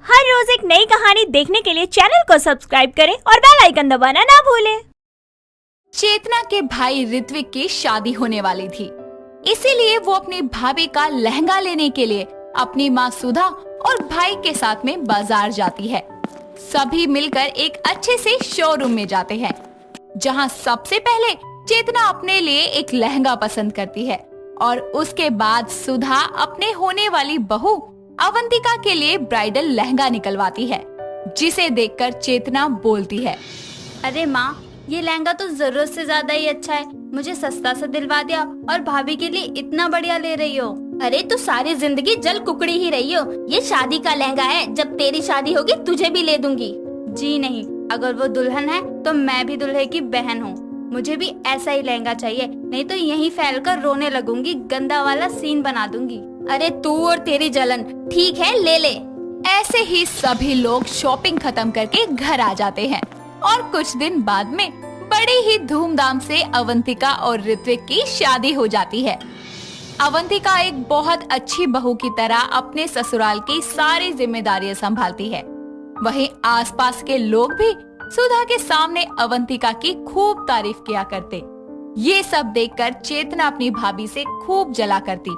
हर रोज एक नई कहानी देखने के लिए चैनल को सब्सक्राइब करें और बेल आइकन दबाना ना भूलें। चेतना के भाई ऋत्विक की शादी होने वाली थी, इसीलिए वो अपनी भाभी का लहंगा लेने के लिए अपनी माँ सुधा और भाई के साथ में बाजार जाती है। सभी मिलकर एक अच्छे से शोरूम में जाते हैं, जहाँ सबसे पहले चेतना अपने लिए एक लहंगा पसंद करती है और उसके बाद सुधा अपने होने वाली बहू अवंतिका के लिए ब्राइडल लहंगा निकलवाती है, जिसे देखकर चेतना बोलती है, अरे माँ, ये लहंगा तो जरूरत से ज्यादा ही अच्छा है। मुझे सस्ता सा दिलवा दिया और भाभी के लिए इतना बढ़िया ले रही हो। अरे तू सारी जिंदगी जल कुकड़ी ही रही हो। ये शादी का लहंगा है, जब तेरी शादी होगी तुझे भी ले दूंगी। जी नहीं, अगर वो दुल्हन है तो मैं भी दूल्हे की बहन हूँ। मुझे भी ऐसा ही लहंगा चाहिए, नहीं तो यहीं फैल कर रोने लगूंगी, गंदा वाला सीन बना दूंगी। अरे तू और तेरी जलन, ठीक है ले ले। ऐसे ही सभी लोग शॉपिंग खत्म करके घर आ जाते हैं और कुछ दिन बाद में बड़ी ही धूमधाम से अवंतिका और ऋत्विक की शादी हो जाती है। अवंतिका एक बहुत अच्छी बहू की तरह अपने ससुराल की सारी जिम्मेदारियां संभालती है। वहीं आसपास के लोग भी सुधा के सामने अवंतिका की खूब तारीफ किया करते। ये सब देखकर चेतना अपनी भाभी से खूब जला करती।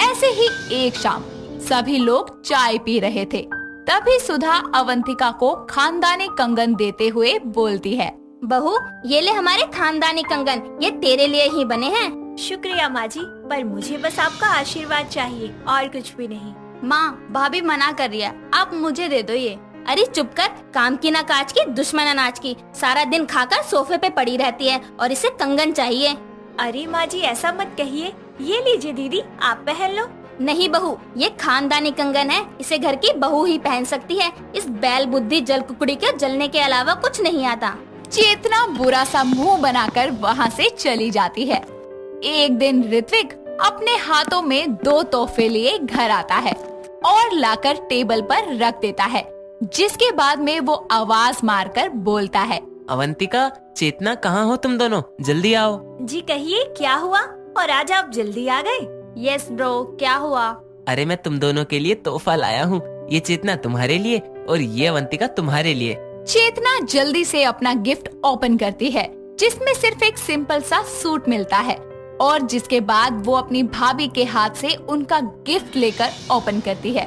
ऐसे ही एक शाम सभी लोग चाय पी रहे थे, तभी सुधा अवंतिका को खानदानी कंगन देते हुए बोलती है, बहू ये ले हमारे खानदानी कंगन, ये तेरे लिए ही बने हैं। शुक्रिया माँ जी, पर मुझे बस आपका आशीर्वाद चाहिए और कुछ भी नहीं। माँ, भाभी मना कर रही है, आप मुझे दे दो ये। अरे चुप कर, काम की ना काज की, दुश्मन अनाज की। सारा दिन खाकर सोफे पे पड़ी रहती है और इसे कंगन चाहिए। अरे माँ जी ऐसा मत कहिए, ये लीजिए दीदी, आप पहन लो। नहीं बहू, ये खानदानी कंगन है, इसे घर की बहू ही पहन सकती है। इस बैल बुद्धि जल कुकड़ी के जलने के अलावा कुछ नहीं आता। चेतना बुरा सा मुंह बनाकर वहाँ से चली जाती है। एक दिन ऋत्विक अपने हाथों में 2 तोहफे लिए घर आता है और लाकर टेबल पर रख देता है, जिसके बाद में वो आवाज मारकर बोलता है, अवंतिका, चेतना, कहाँ हो तुम दोनों? जल्दी आओ। जी कहिए क्या हुआ, और आज आप जल्दी आ गए? यस ब्रो, क्या हुआ? अरे मैं तुम दोनों के लिए तोहफा लाया हूँ। ये चेतना तुम्हारे लिए और ये अवंतिका तुम्हारे लिए। चेतना जल्दी से अपना गिफ्ट ओपन करती है, जिसमें सिर्फ एक सिंपल सा सूट मिलता है और जिसके बाद वो अपनी भाभी के हाथ से उनका गिफ्ट लेकर ओपन करती है,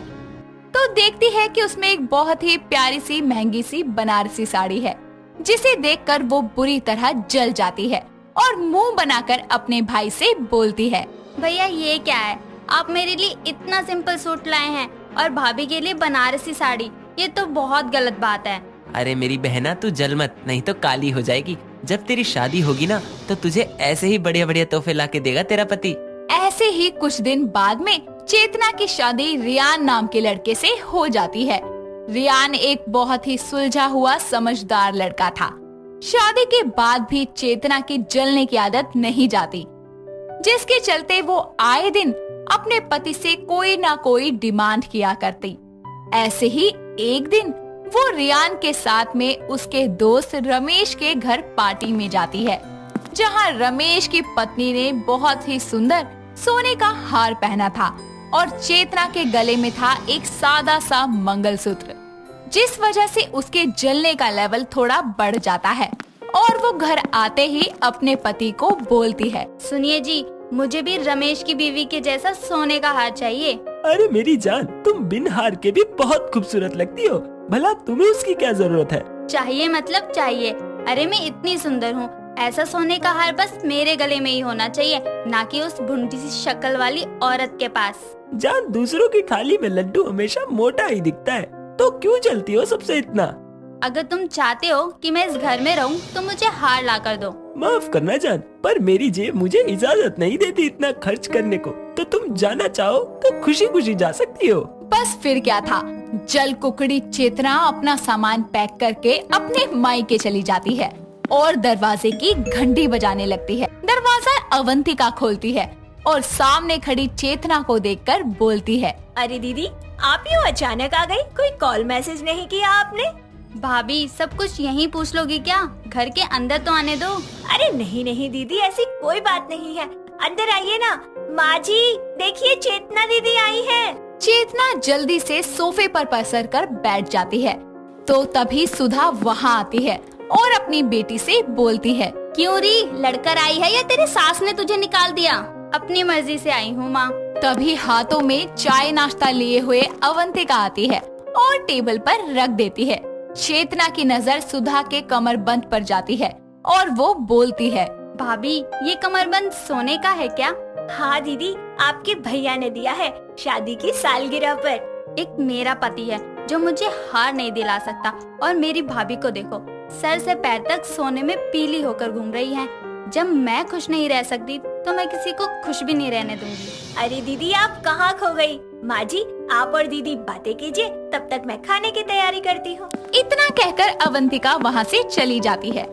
तो देखती है कि उसमें एक बहुत ही प्यारी सी महंगी सी बनारसी साड़ी है, जिसे देखकर वो बुरी तरह जल जाती है और मुंह बनाकर अपने भाई से बोलती है, भैया ये क्या है? आप मेरे लिए इतना सिंपल सूट लाए हैं और भाभी के लिए बनारसी साड़ी। ये तो बहुत गलत बात है। अरे मेरी बहना, तू जल मत, नहीं तो काली हो जाएगी। जब तेरी शादी होगी ना, तो तुझे ऐसे ही बढ़िया बढ़िया तोहफे ला के देगा तेरा पति। ऐसे ही कुछ दिन बाद में चेतना की शादी रियान नाम के लड़के से हो जाती है। रियान एक बहुत ही सुलझा हुआ समझदार लड़का था। शादी के बाद भी चेतना की जलने की आदत नहीं जाती, जिसके चलते वो आए दिन अपने पति से कोई ना कोई डिमांड किया करती। ऐसे ही एक दिन वो रियान के साथ में उसके दोस्त रमेश के घर पार्टी में जाती है, जहां रमेश की पत्नी ने बहुत ही सुंदर सोने का हार पहना था और चेतना के गले में था एक सादा सा मंगलसूत्र, जिस वजह से उसके जलने का लेवल थोड़ा बढ़ जाता है और वो घर आते ही अपने पति को बोलती है, सुनिए जी, मुझे भी रमेश की बीवी के जैसा सोने का हार चाहिए। अरे मेरी जान, तुम बिन हार के भी बहुत खूबसूरत लगती हो। भला तुम्हें उसकी क्या जरूरत है? चाहिए मतलब चाहिए। अरे मैं इतनी सुंदर हूँ, ऐसा सोने का हार बस मेरे गले में ही होना चाहिए, ना कि उस भुंडी सी शक्ल वाली औरत के पास। जान, दूसरों की थाली में लड्डू हमेशा मोटा ही दिखता है, तो क्यों जलती हो सबसे इतना? अगर तुम चाहते हो कि मैं इस घर में रहूं, तो मुझे हार ला कर दो। माफ करना जान, पर मेरी जेब मुझे इजाजत नहीं देती इतना खर्च करने को। तो तुम जाना चाहो तो खुशी खुशी जा सकती हो। बस फिर क्या था, जल कुकड़ी चेतना अपना सामान पैक करके अपने मायके चली जाती है और दरवाजे की घंटी बजाने लगती है। दरवाजा अवंतिका खोलती है और सामने खड़ी चेतना को देखकर बोलती है, अरे दीदी, आप यूँ अचानक आ गई? कोई कॉल मैसेज नहीं किया आपने? भाभी सब कुछ यहीं पूछ लोगी क्या? घर के अंदर तो आने दो। अरे नहीं नहीं दीदी, ऐसी कोई बात नहीं है, अंदर आइए ना। माँ जी देखिए, चेतना दीदी आई है। चेतना जल्दी से सोफे पर पसर कर बैठ जाती है। तो तभी सुधा वहाँ आती है और अपनी बेटी से बोलती है। क्यों री, लड़कर आई है या तेरी सास ने तुझे निकाल दिया? अपनी मर्जी से आई हूँ माँ। तभी हाथों में चाय नाश्ता लिए हुए अवंतिका आती है और टेबल पर रख देती है। चेतना की नजर सुधा के कमरबंद पर जाती है और वो बोलती है। भाभी, ये कमरबंद सोने का है क्या? हाँ दीदी, आपके भैया ने दिया है शादी की सालगिरह पर। एक मेरा पति है जो मुझे हार नहीं दिला सकता, और मेरी भाभी को देखो, सर से पैर तक सोने में पीली होकर घूम रही है। जब मैं खुश नहीं रह सकती तो मैं किसी को खुश भी नहीं रहने दूंगी। अरे दीदी, आप कहाँ खो गई? माँ जी, आप और दीदी बातें कीजिए, तब तक मैं खाने की तैयारी करती हूँ। इतना कहकर अवंतिका वहाँ से चली जाती है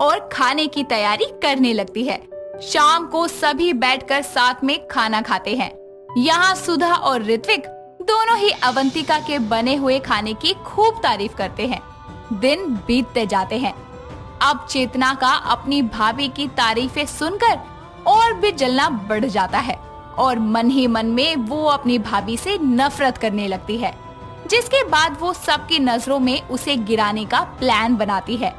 और खाने की तैयारी करने लगती है। शाम को सभी बैठकर साथ में खाना खाते हैं। यहाँ सुधा और ऋत्विक दोनों ही अवंतिका के बने हुए खाने की खूब तारीफ करते हैं। दिन बीतते जाते हैं। अब चेतना का अपनी भाभी की तारीफें सुनकर और भी जलना बढ़ जाता है और मन ही मन में वो अपनी भाभी से नफरत करने लगती है, जिसके बाद वो सबकी नजरों में उसे गिराने का प्लान बनाती है।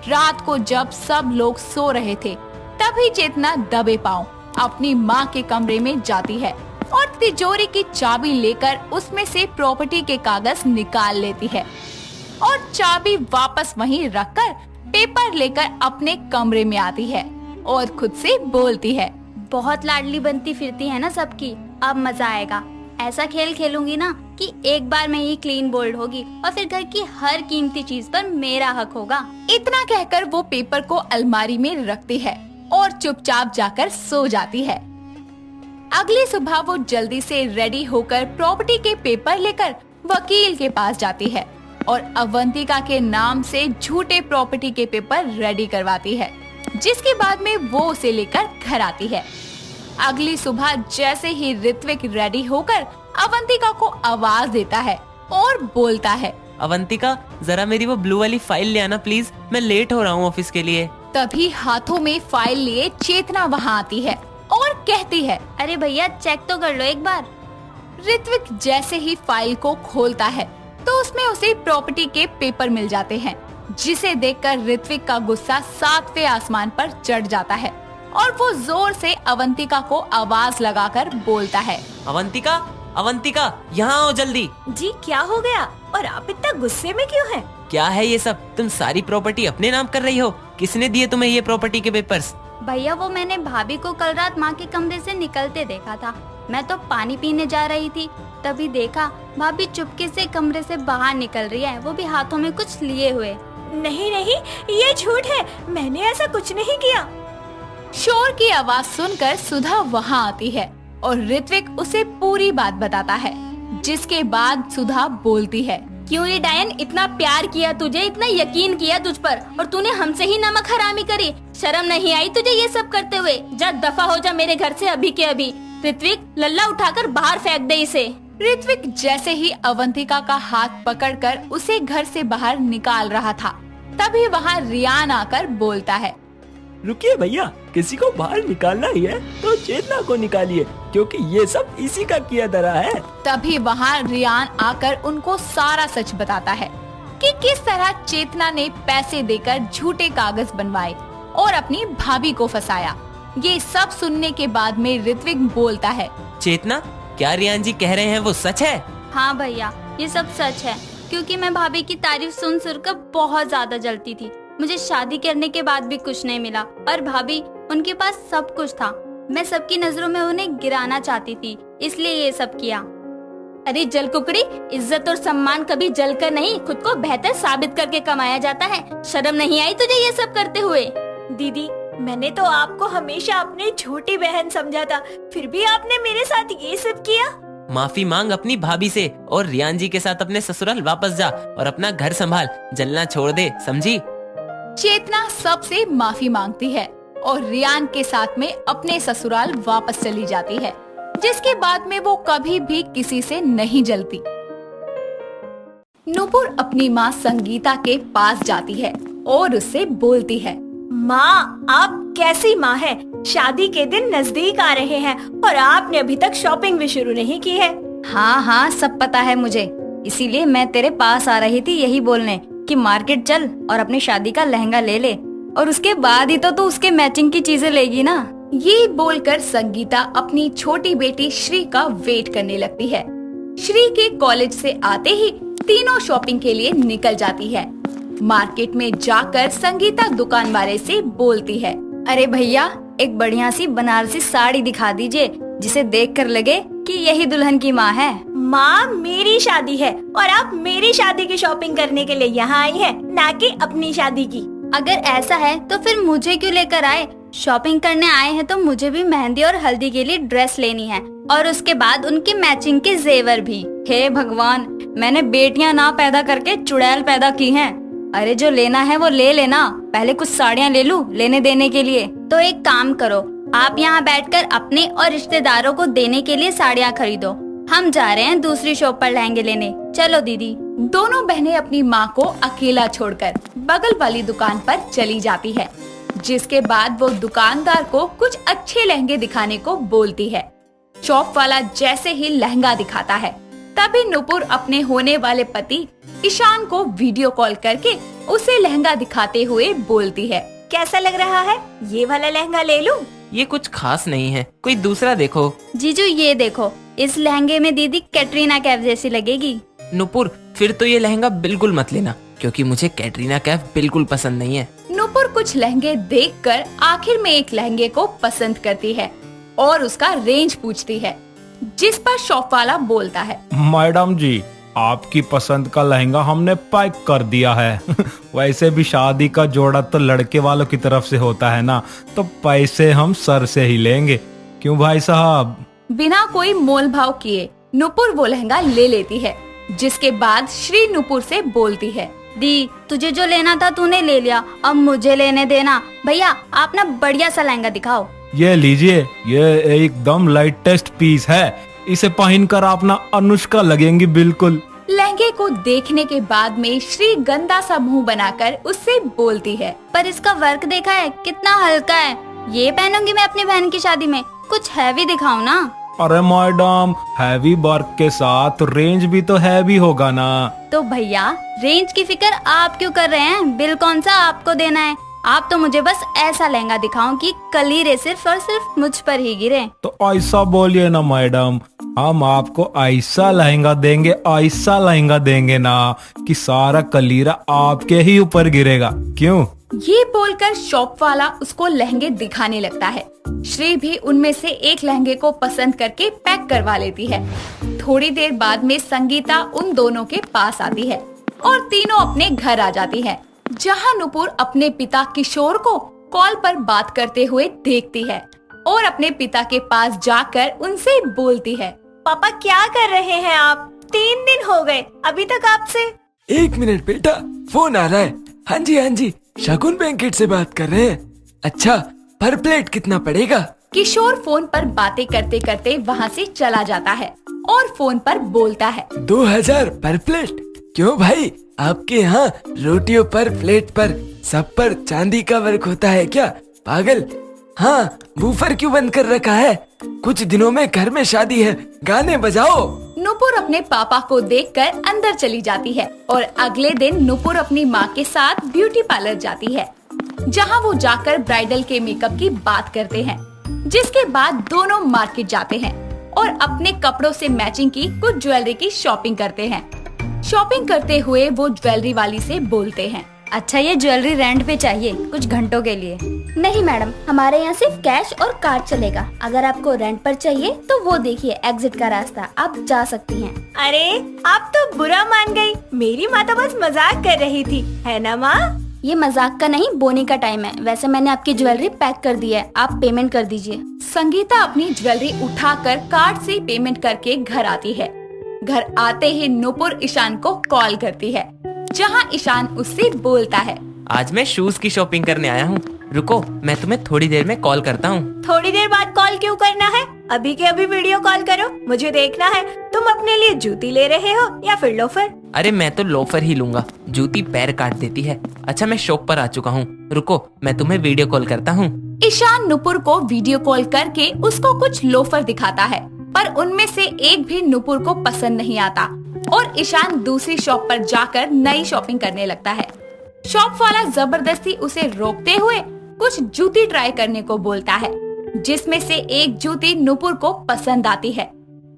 रात को जब सब लोग सो रहे थे, तभी चेतना दबे पांव अपनी माँ के कमरे में जाती है और तिजोरी की चाबी लेकर उसमें से प्रॉपर्टी के कागज निकाल लेती है और चाबी वापस वहीं रखकर पेपर लेकर अपने कमरे में आती है और खुद से बोलती है। बहुत लाडली बनती फिरती है ना सबकी, अब मजा आएगा। ऐसा खेल खेलूंगी ना कि एक बार में ही क्लीन बोल्ड होगी और फिर घर की हर कीमती चीज पर मेरा हक होगा। इतना कहकर वो पेपर को अलमारी में रखती है और चुपचाप जाकर सो जाती है। अगली सुबह वो जल्दी से रेडी होकर प्रॉपर्टी के पेपर लेकर वकील के पास जाती है और अवंतिका के नाम से झूठे प्रॉपर्टी के पेपर रेडी करवाती है, जिसके बाद में वो उसे लेकर घर आती है। अगली सुबह जैसे ही ऋत्विक रेडी होकर अवंतिका को आवाज देता है और बोलता है। अवंतिका, जरा मेरी वो ब्लू वाली फाइल ले आना प्लीज, मैं लेट हो रहा हूँ ऑफिस के लिए। तभी हाथों में फाइल लिए चेतना वहाँ आती है और कहती है। अरे भैया, चेक तो कर लो एक बार। ऋत्विक जैसे ही फाइल को खोलता है तो उसमें उसे प्रॉपर्टी के पेपर मिल जाते हैं, जिसे देखकर ऋत्विक का गुस्सा 7वें आसमान पर चढ़ जाता है और वो जोर से अवंतिका को आवाज लगाकर बोलता है। अवंतिका, अवंतिका, यहाँ आओ जल्दी। जी, क्या हो गया और आप इतना गुस्से में क्यों हैं? क्या है ये सब? तुम सारी प्रॉपर्टी अपने नाम कर रही हो। किसने दिए तुम्हें ये प्रॉपर्टी के पेपर्स? भैया, वो मैंने भाभी को कल रात माँ के कमरे से निकलते देखा था। मैं तो पानी पीने जा रही थी, तभी देखा भाभी चुपके से कमरे से बाहर निकल रही है, वो भी हाथों में कुछ लिए हुए। नहीं नहीं, ये झूठ है, मैंने ऐसा कुछ नहीं किया। शोर की आवाज सुनकर सुधा वहाँ आती है और ऋत्विक उसे पूरी बात बताता है, जिसके बाद सुधा बोलती है। क्यों रे डायन, इतना प्यार किया तुझे, इतना यकीन किया तुझ पर, और तूने हमसे ही नमक हरामी करी। शर्म नहीं आई तुझे ये सब करते हुए? जा दफा हो जा मेरे घर से अभी के अभी। ऋत्विक, लल्ला उठाकर बाहर फेंक दे इसे। ऋत्विक जैसे ही अवंतिका का हाथ पकड़कर उसे घर से बाहर निकाल रहा था, तभी वहाँ रियान आकर बोलता है। रुकिए भैया, किसी को बाहर निकालना ही है तो चेतना को निकालिए, क्योंकि ये सब इसी का किया धरा है। तभी वहाँ रियान आकर उनको सारा सच बताता है कि किस तरह चेतना ने पैसे देकर झूठे कागज बनवाए और अपनी भाभी को फंसाया। ये सब सुनने के बाद में ऋत्विक बोलता है। चेतना, क्या रियान जी कह रहे हैं वो सच है? हाँ भैया, ये सब सच है, क्योंकि मैं भाभी की तारीफ सुन कर बहुत ज्यादा जलती थी। मुझे शादी करने के बाद भी कुछ नहीं मिला और भाभी, उनके पास सब कुछ था। मैं सबकी नजरों में उन्हें गिराना चाहती थी, इसलिए ये सब किया। अरे जल कुकड़ी, इज्जत और सम्मान कभी जलकर नहीं, खुद को बेहतर साबित करके कमाया जाता है। शर्म नहीं आई तुझे ये सब करते हुए? दीदी, मैंने तो आपको हमेशा अपनी छोटी बहन समझा था, फिर भी आपने मेरे साथ ये सब किया। माफी मांग अपनी भाभी से और रियान जी के साथ अपने ससुराल वापस जा और अपना घर संभाल, जलना छोड़ दे, समझी? चेतना सबसे माफी मांगती है और रियान के साथ में अपने ससुराल वापस चली जाती है, जिसके बाद में वो कभी भी किसी से नहीं जलती। नूपुर अपनी माँ संगीता के पास जाती है और उससे बोलती है। माँ, आप कैसी माँ है? शादी के दिन नजदीक आ रहे हैं और आपने अभी तक शॉपिंग भी शुरू नहीं की है। हाँ हाँ, सब पता है मुझे, इसीलिए मैं तेरे पास आ रही थी यही बोलने कि मार्केट चल और अपनी शादी का लहंगा ले ले, और उसके बाद ही तो तू उसके मैचिंग की चीजें लेगी ना। ये बोलकर संगीता अपनी छोटी बेटी श्री का वेट करने लगती है। श्री के कॉलेज से आते ही तीनों शॉपिंग के लिए निकल जाती है। मार्केट में जाकर संगीता दुकान वाले से बोलती है, अरे भैया, एक बढ़िया सी बनारसी साड़ी दिखा दीजिए जिसे देखकर लगे कि यही दुल्हन की माँ है। माँ, मेरी शादी है और आप मेरी शादी की शॉपिंग करने के लिए यहाँ आई हैं, ना कि अपनी शादी की। अगर ऐसा है तो फिर मुझे क्यों लेकर आए? शॉपिंग करने आए हैं तो मुझे भी मेहंदी और हल्दी के लिए ड्रेस लेनी है, और उसके बाद उनकी मैचिंग के जेवर भी। हे भगवान, मैंने बेटियां ना पैदा करके चुड़ैल पैदा की हैं। अरे जो लेना है वो ले लेना, पहले कुछ साड़ियाँ ले लूं लेने देने के लिए। तो एक काम करो, आप यहाँ बैठकर अपने और रिश्तेदारों को देने के लिए साड़ियाँ खरीदो, हम जा रहे हैं दूसरी शॉप पर लहंगे लेने। चलो दीदी। दोनों बहनें अपनी माँ को अकेला छोड़कर बगल वाली दुकान पर चली जाती है, जिसके बाद वो दुकानदार को कुछ अच्छे लहंगे दिखाने को बोलती है। शॉप वाला जैसे ही लहंगा दिखाता है, तभी नुपुर अपने होने वाले पति ईशान को वीडियो कॉल करके उसे लहंगा दिखाते हुए बोलती है, कैसा लग रहा है? ये वाला लहंगा ले लूं? ये कुछ खास नहीं है, कोई दूसरा देखो। जीजू ये देखो, इस लहंगे में दीदी कैटरीना कैफ जैसी लगेगी। नुपुर, फिर तो ये लहंगा बिल्कुल मत लेना, क्योंकि मुझे कैटरीना कैफ बिल्कुल पसंद नहीं है। नुपुर कुछ लहंगे देखकर आखिर में एक लहंगे को पसंद करती है और उसका रेंज पूछती है, जिस पर शॉप वाला बोलता है, मैडम जी, आपकी पसंद का लहंगा हमने पैक कर दिया है। वैसे भी शादी का जोड़ा तो लड़के वालों की तरफ से होता है ना, तो पैसे हम सर से ही लेंगे, क्यों भाई साहब? बिना कोई मोल भाव किए नुपुर वो लहंगा ले लेती है, जिसके बाद श्री नुपुर से बोलती है, दी, तुझे जो लेना था तूने ले लिया, अब मुझे लेने देना। भैया, आप ना बढ़िया सा लहंगा दिखाओ। ये लीजिए, ये एकदम लेटेस्ट पीस है, इसे पहनकर आप ना अनुष्का लगेंगी बिल्कुल। लहंगे को देखने के बाद में श्री गंदा सा मुंह बनाकर उससे बोलती है, पर इसका वर्क देखा है कितना हल्का है, ये पहनूंगी मैं अपनी बहन की शादी में, कुछ हैवी दिखाओ ना। अरे मैडम, हैवी वर्क के साथ रेंज भी तो हैवी होगा ना। तो भैया, रेंज की फिक्र आप क्यों कर रहे हैं? बिल कौन सा आपको देना है? आप तो मुझे बस ऐसा लहंगा दिखाओ कि कलीरे सिर्फ और सिर्फ मुझ पर ही गिरे। तो ऐसा बोलिए ना मैडम, हम आपको ऐसा लहंगा देंगे ना कि सारा कलीरा आपके ही ऊपर गिरेगा, क्यों? ये बोलकर शॉप वाला उसको लहंगे दिखाने लगता है। श्री भी उनमें से एक लहंगे को पसंद करके पैक करवा लेती है। थोड़ी देर बाद में संगीता उन दोनों के पास आती है और तीनों अपने घर आ जाती है, जहां नुपुर अपने पिता किशोर को कॉल पर बात करते हुए देखती है और अपने पिता के पास जाकर उनसे बोलती है, पापा क्या कर रहे हैं आप? 3 दिन हो गए अभी तक आपसे। 1 मिनट बेटा, फोन आ रहा है। हाँ जी, शगुन बैंकेट से बात कर रहे हैं। अच्छा, पर प्लेट कितना पड़ेगा? किशोर फोन पर बातें करते करते वहाँ से चला जाता है और फोन पर बोलता है, 2000 पर प्लेट? क्यों भाई, आपके यहाँ रोटियों पर, प्लेट पर, सब पर चांदी का वर्क होता है क्या? पागल। हाँ, बूफर क्यों बंद कर रखा है? कुछ दिनों में घर में शादी है, गाने बजाओ। नुपुर अपने पापा को देखकर अंदर चली जाती है और अगले दिन नुपुर अपनी माँ के साथ ब्यूटी पार्लर जाती है, जहाँ वो जाकर ब्राइडल के मेकअप की बात करते हैं। जिसके बाद दोनों मार्केट जाते हैं और अपने कपड़ों से मैचिंग की कुछ ज्वेलरी की शॉपिंग करते हैं। शॉपिंग करते हुए वो ज्वेलरी वाली से बोलते हैं, अच्छा, ये ज्वेलरी रेंट पे चाहिए कुछ घंटों के लिए। नहीं मैडम, हमारे यहाँ सिर्फ कैश और कार्ड चलेगा। अगर आपको रेंट पर चाहिए तो वो देखिए एग्जिट का रास्ता, आप जा सकती हैं। अरे आप तो बुरा मान गई, मेरी माँ तो बस मजाक कर रही थी, है ना माँ? ये मजाक का नहीं, बोनी का टाइम है। वैसे मैंने आपकी ज्वेलरी पैक कर दी है, आप पेमेंट कर दीजिए। संगीता अपनी ज्वेलरी उठाकर कार्ड से पेमेंट करके घर आती है। घर आते ही नुपुर ईशान को कॉल करती है, जहां ईशान उससे बोलता है, आज मैं शूज की शॉपिंग करने आया हूँ, रुको मैं तुम्हें थोड़ी देर में कॉल करता हूँ। थोड़ी देर बाद कॉल क्यों करना है? अभी के अभी वीडियो कॉल करो, मुझे देखना है तुम अपने लिए जूती ले रहे हो या फिर लोफर। अरे मैं तो लोफर ही लूंगा, जूती पैर काट देती है। अच्छा मैं शॉप पर आ चुका हूँ, रुको मैं तुम्हें वीडियो कॉल करता हूँ। ईशान नुपुर को वीडियो कॉल करके उसको कुछ लोफर दिखाता है पर उनमें से एक भी नुपुर को पसंद नहीं आता और ईशान दूसरी शॉप पर जाकर नई शॉपिंग करने लगता है। शॉप वाला जबरदस्ती उसे रोकते हुए कुछ जूती ट्राई करने को बोलता है, जिसमें से एक जूती नुपुर को पसंद आती है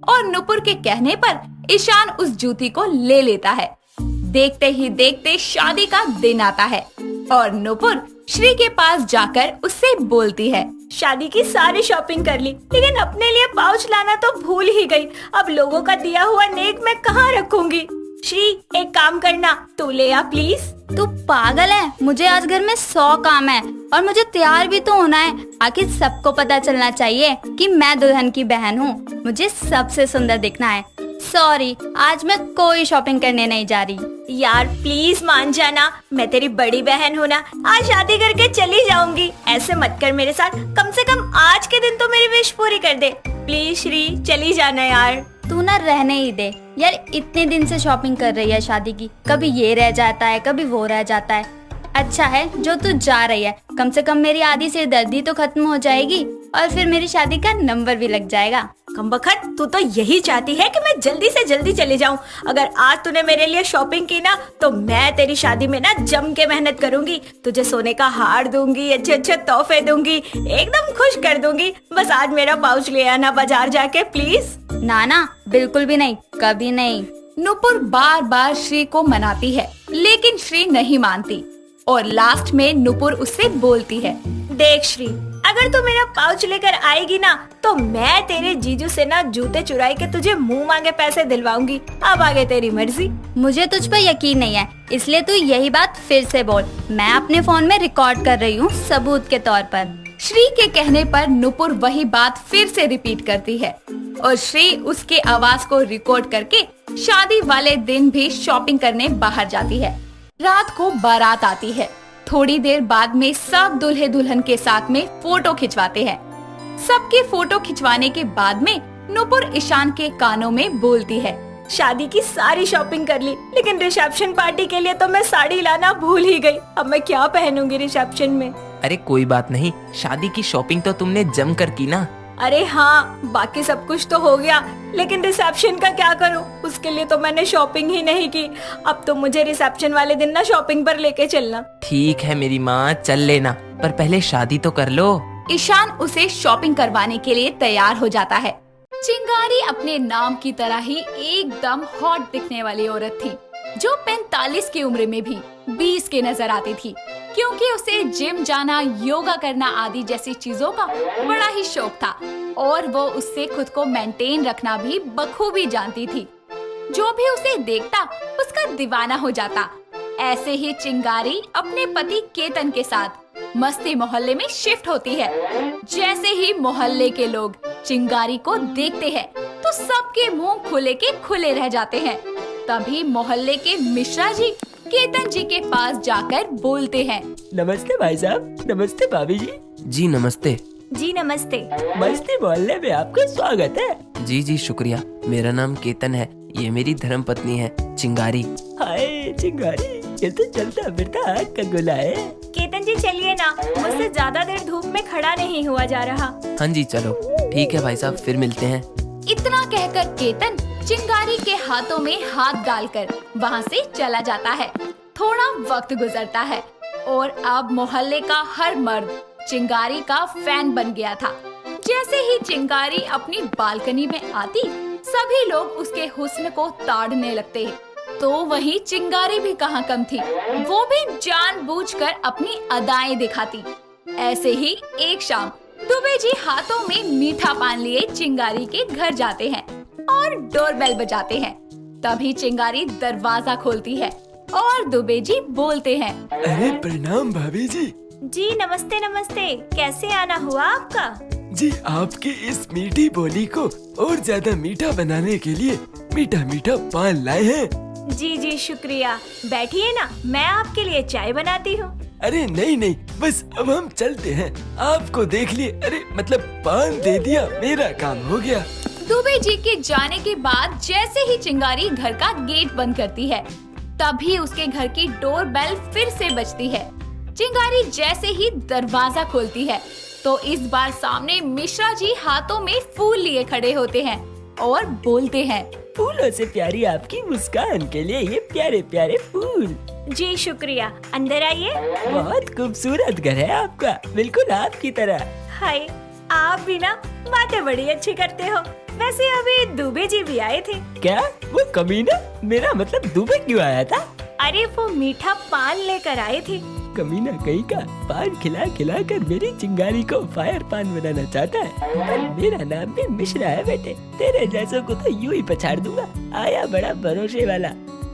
और नुपुर के कहने पर ईशान उस जूती को ले लेता है। देखते ही देखते शादी का दिन आता है और नुपुर श्री के पास जाकर उससे बोलती है, शादी की सारी शॉपिंग कर ली, लेकिन अपने लिए पाउच लाना तो भूल ही गई। अब लोगों का दिया हुआ नेक मैं कहाँ रखूंगी? श्री, एक काम करना, तू ले आ प्लीज। तू पागल है? मुझे आज घर में 100 काम है और मुझे तैयार भी तो होना है। आखिर सबको पता चलना चाहिए कि मैं दुल्हन की बहन हूँ। मुझे सबसे सुंदर दिखना है। सॉरी, आज मैं कोई शॉपिंग करने नहीं जा रही। यार प्लीज मान जाना, मैं तेरी बड़ी बहन हूँ ना, आज शादी करके चली जाऊंगी। ऐसे मत कर मेरे साथ, कम से कम आज के दिन तो मेरी विश पूरी कर दे प्लीज। श्री, चली जाना यार। तू ना रहने ही दे यार, इतने दिन से शॉपिंग कर रही है शादी की, कभी ये रह जाता है कभी वो रह जाता है। अच्छा है जो तू जा रही है, कम से कम मेरी आधी सिरदर्दी तो खत्म हो जाएगी और फिर मेरी शादी का नंबर भी लग जाएगा। कमबख्त, तू तो यही चाहती है कि मैं जल्दी से जल्दी चली जाऊं। अगर आज तूने मेरे लिए शॉपिंग की ना, तो मैं तेरी शादी में ना जम के मेहनत करूंगी। तुझे सोने का हार दूंगी, अच्छे अच्छे तोहफे दूंगी, एकदम खुश कर दूंगी। बस आज मेरा पाउच ले आना बाजार जाके प्लीज। ना, बिल्कुल भी नहीं, कभी नहीं। नुपुर बार बार श्री को मनाती है, लेकिन श्री नहीं मानती और लास्ट में नुपुर उससे बोलती है, देख श्री, अगर तू मेरा पाउच लेकर आएगी ना, तो मैं तेरे जीजू से ना जूते चुराई के तुझे मुंह मांगे पैसे दिलवाऊंगी। अब आगे तेरी मर्जी। मुझे तुझ पर यकीन नहीं है, इसलिए तू यही बात फिर से बोल। मैं अपने फोन में रिकॉर्ड कर रही हूँ सबूत के तौर पर। श्री के कहने पर नुपुर वही बात फिर से रिपीट करती है और श्री उसके आवाज को रिकॉर्ड करके शादी वाले दिन भी शॉपिंग करने बाहर जाती है। रात को बारात आती है। थोड़ी देर बाद में सब दूल्हे दुल्हन के साथ में फोटो खिंचवाते हैं। सबके फोटो खिंचवाने के बाद में नुपुर ईशान के कानों में बोलती है, शादी की सारी शॉपिंग कर ली, लेकिन रिसेप्शन पार्टी के लिए तो मैं साड़ी लाना भूल ही गई। अब मैं क्या पहनूंगी रिसेप्शन में? अरे कोई बात नहीं, शादी की शॉपिंग तो तुमने जम कर की ना। अरे हाँ, बाकी सब कुछ तो हो गया, लेकिन रिसेप्शन का क्या करूँ? उसके लिए तो मैंने शॉपिंग ही नहीं की। अब तो मुझे रिसेप्शन वाले दिन ना शॉपिंग पर लेके चलना। ठीक है मेरी माँ, चल लेना, पर पहले शादी तो कर लो। ईशान उसे शॉपिंग करवाने के लिए तैयार हो जाता है। चिंगारी अपने नाम की तरह ही एकदम हॉट दिखने वाली औरत थी, जो 45 की उम्र में भी 20 के नजर आती थी, क्योंकि उसे जिम जाना, योगा करना आदि जैसी चीजों का बड़ा ही शौक था और वो उससे खुद को मेंटेन रखना भी बखूबी जानती थी। जो भी उसे देखता उसका दीवाना हो जाता। ऐसे ही चिंगारी अपने पति केतन के साथ मस्ती मोहल्ले में शिफ्ट होती है। जैसे ही मोहल्ले के लोग चिंगारी को देखते हैं तो सबके मुंह खुले के खुले रह जाते हैं। तभी मोहल्ले के मिश्रा जी केतन जी के पास जाकर बोलते हैं, नमस्ते भाई साहब, नमस्ते भाभी जी। जी नमस्ते। जी नमस्ते। मस्ती मोहल्ले में आपका स्वागत है। जी जी शुक्रिया। मेरा नाम केतन है, ये मेरी धर्मपत्नी है चिंगारी। हाय चिंगारी, ये तो चलता फिरता आग का गोला है। केतन जी चलिए ना, मुझसे ज्यादा देर धूप में खड़ा नहीं हुआ जा रहा। हाँ जी चलो, ठीक है भाई साहब, फिर मिलते हैं। इतना कहकर केतन चिंगारी के हाथों में हाथ डालकर वहाँ से चला जाता है। थोड़ा वक्त गुजरता है और अब मोहल्ले का हर मर्द चिंगारी का फैन बन गया था। जैसे ही चिंगारी अपनी बालकनी में आती, सभी लोग उसके हुस्न को ताड़ने लगते। तो वहीं चिंगारी भी कहाँ कम थी, वो भी जानबूझकर अपनी अदाएं दिखाती। ऐसे ही एक शाम दुबे जी हाथों में मीठा पान लिए चिंगारी के घर जाते हैं और डोरबेल बजाते हैं। तभी चिंगारी दरवाजा खोलती है और दुबे जी बोलते हैं, अरे प्रणाम भाभी जी। जी नमस्ते नमस्ते, कैसे आना हुआ आपका? जी आपकी इस मीठी बोली को और ज्यादा मीठा बनाने के लिए मीठा मीठा पान लाए हैं। जी जी शुक्रिया, बैठिए ना, मैं आपके लिए चाय बनाती हूँ। अरे नहीं नहीं, बस अब हम चलते हैं। आपको देख लिए, अरे मतलब पान दे दिया, मेरा काम हो गया। दुबे जी के जाने के बाद जैसे ही चिंगारी घर का गेट बंद करती है, तभी उसके घर की डोर बेल फिर से बजती है। चिंगारी जैसे ही दरवाजा खोलती है, तो इस बार सामने मिश्रा जी हाथों में फूल लिए खड़े होते हैं और बोलते हैं, फूलों से प्यारी आपकी मुस्कान के लिए ये प्यारे प्यारे फूल। जी शुक्रिया, अंदर आइए। बहुत खूबसूरत घर है आपका, बिल्कुल आपकी तरह। हाय, आप भी ना बातें बड़ी अच्छी करते हो। वैसे अभी दुबे जी भी आए थे। क्या वो कमीना, मेरा मतलब दुबे क्यों आया था? अरे वो मीठा पान लेकर आए थे। कमीना कहीं का पान खिला खिला कर मेरी चिंगारी को फायर पान बनाना चाहता है। पर मेरा नाम भी मिश्रा है बेटे, तेरे जैसों को तो यूं ही पछाड़ दूंगा। आया बड़ा भरोसे वाला।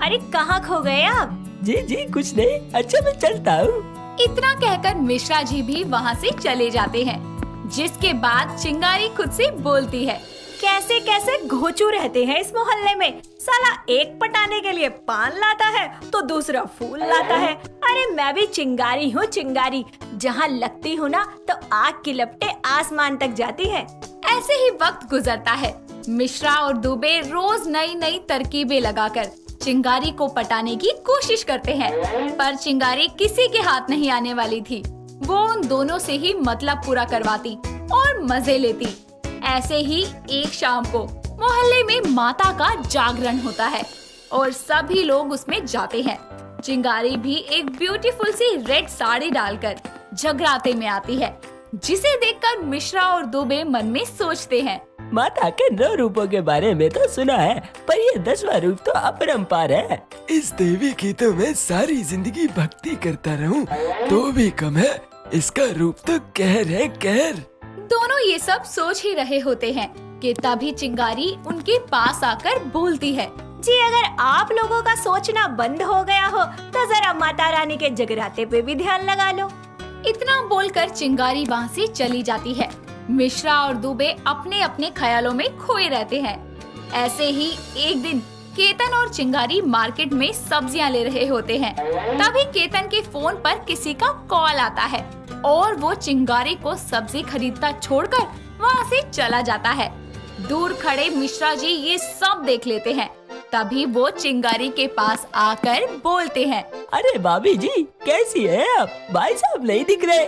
अरे कहाँ खो गए आप? जी जी कुछ नहीं, अच्छा मैं चलता हूँ। इतना कहकर मिश्रा जी भी वहाँ से चले जाते हैं। जिसके बाद चिंगारी खुद से बोलती है, कैसे कैसे घोचू रहते हैं इस मोहल्ले में। साला एक पटाने के लिए पान लाता है तो दूसरा फूल लाता है। अरे मैं भी चिंगारी हूँ, चिंगारी। जहाँ लगती हूँ ना तो आग की लपटें आसमान तक जाती है। ऐसे ही वक्त गुजरता है। मिश्रा और दुबे रोज नई नई तरकीबें लगाकर चिंगारी को पटाने की कोशिश करते हैं, पर चिंगारी किसी के हाथ नहीं आने वाली थी। वो उन दोनों से ही मतलब पूरा करवाती और मजे लेती। ऐसे ही एक शाम को मोहल्ले में माता का जागरण होता है और सभी लोग उसमें जाते हैं। चिंगारी भी एक ब्यूटीफुल सी रेड साड़ी डालकर जगराते में आती है, जिसे देखकर मिश्रा और दुबे मन में सोचते हैं, माता के 9 रूपों के बारे में तो सुना है, पर ये 10वां रूप तो अपरंपार है। इस देवी की तो मैं सारी जिंदगी भक्ति करता रहूं तो भी कम है, इसका रूप तो कहर है कहर। दोनों ये सब सोच ही रहे होते हैं कि तभी चिंगारी उनके पास आकर बोलती है, जी अगर आप लोगों का सोचना बंद हो गया हो तो जरा माता रानी के जगराते पे भी ध्यान लगा लो। इतना बोलकर चिंगारी वहाँ से चली जाती है। मिश्रा और दुबे अपने अपने ख्यालों में खोए रहते हैं। ऐसे ही एक दिन केतन और चिंगारी मार्केट में सब्जियां ले रहे होते हैं। तभी केतन के फोन पर किसी का कॉल आता है और वो चिंगारी को सब्जी खरीदता छोड़कर वहाँ से चला जाता है। दूर खड़े मिश्रा जी ये सब देख लेते हैं। तभी वो चिंगारी के पास आकर बोलते हैं, अरे भाभी जी कैसी है आप? भाई साहब नहीं दिख रहे।